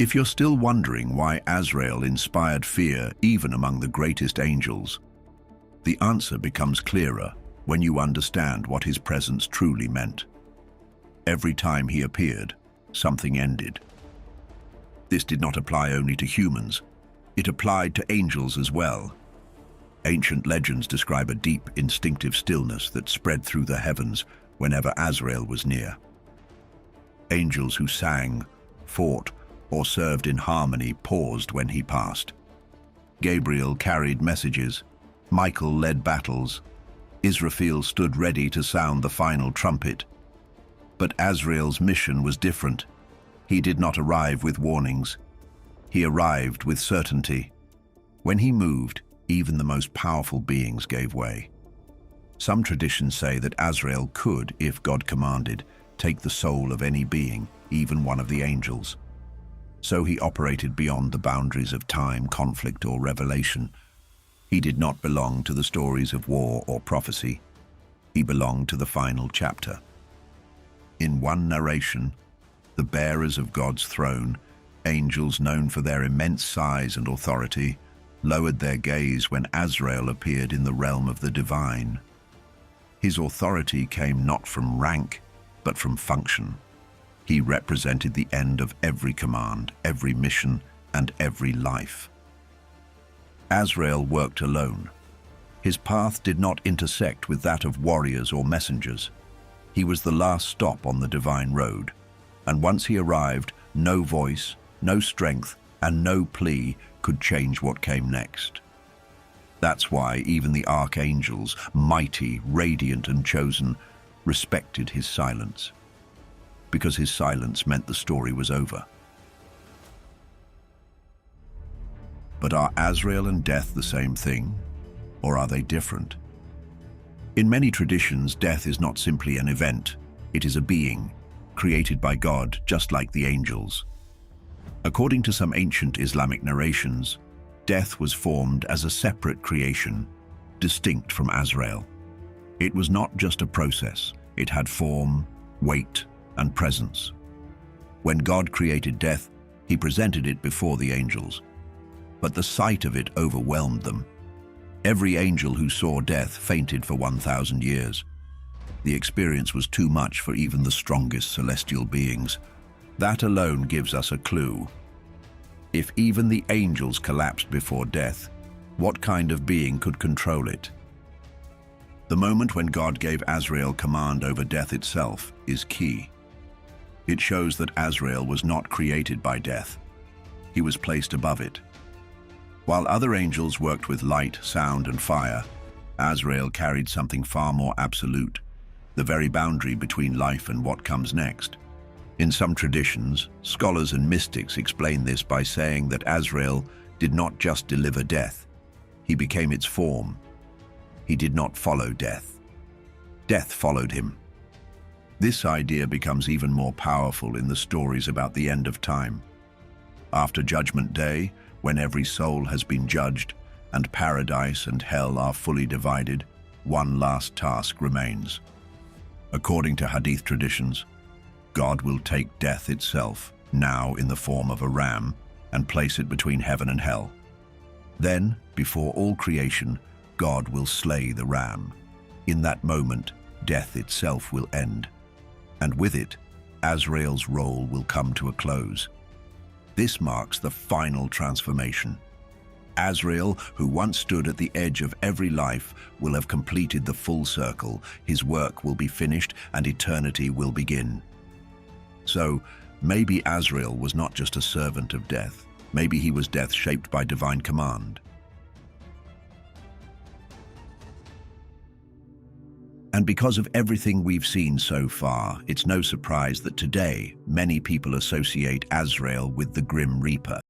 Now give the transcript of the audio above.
If you're still wondering why Azrael inspired fear even among the greatest angels, the answer becomes clearer when you understand what his presence truly meant. Every time he appeared, something ended. This did not apply only to humans, it applied to angels as well. Ancient legends describe a deep, instinctive stillness that spread through the heavens whenever Azrael was near. Angels who sang, fought, or served in harmony paused when he passed. Gabriel carried messages, Michael led battles, Israfil stood ready to sound the final trumpet. But Azrael's mission was different. He did not arrive with warnings. He arrived with certainty. When he moved, even the most powerful beings gave way. Some traditions say that Azrael could, if God commanded, take the soul of any being, even one of the angels. So he operated beyond the boundaries of time, conflict, or revelation. He did not belong to the stories of war or prophecy. He belonged to the final chapter. In one narration, the bearers of God's throne, angels known for their immense size and authority, lowered their gaze when Azrael appeared in the realm of the divine. His authority came not from rank, but from function. He represented the end of every command, every mission, and every life. Azrael worked alone. His path did not intersect with that of warriors or messengers. He was the last stop on the divine road, and once he arrived, no voice, no strength, and no plea could change what came next. That's why even the archangels, mighty, radiant, and chosen, respected his silence. Because his silence meant the story was over. But are Azrael and death the same thing, or are they different? In many traditions, death is not simply an event, it is a being, created by God just like the angels. According to some ancient Islamic narrations, death was formed as a separate creation, distinct from Azrael. It was not just a process, it had form, weight, and presence. When God created death, he presented it before the angels, but the sight of it overwhelmed them. Every angel who saw death fainted for 1,000 years. The experience was too much for even the strongest celestial beings. That alone gives us a clue. If even the angels collapsed before death, what kind of being could control it? The moment when God gave Azrael command over death itself is key. It shows that Azrael was not created by death. He was placed above it. While other angels worked with light, sound, and fire, Azrael carried something far more absolute, the very boundary between life and what comes next. In some traditions, scholars and mystics explain this by saying that Azrael did not just deliver death, he became its form. He did not follow death. Death followed him. This idea becomes even more powerful in the stories about the end of time. After Judgment Day, when every soul has been judged and paradise and hell are fully divided, one last task remains. According to Hadith traditions, God will take death itself, now in the form of a ram, and place it between heaven and hell. Then, before all creation, God will slay the ram. In that moment, death itself will end. And with it, Azrael's role will come to a close. This marks the final transformation. Azrael, who once stood at the edge of every life, will have completed the full circle. His work will be finished and eternity will begin. So, maybe Azrael was not just a servant of death. Maybe he was death shaped by divine command. And because of everything we've seen so far, it's no surprise that today many people associate Azrael with the Grim Reaper.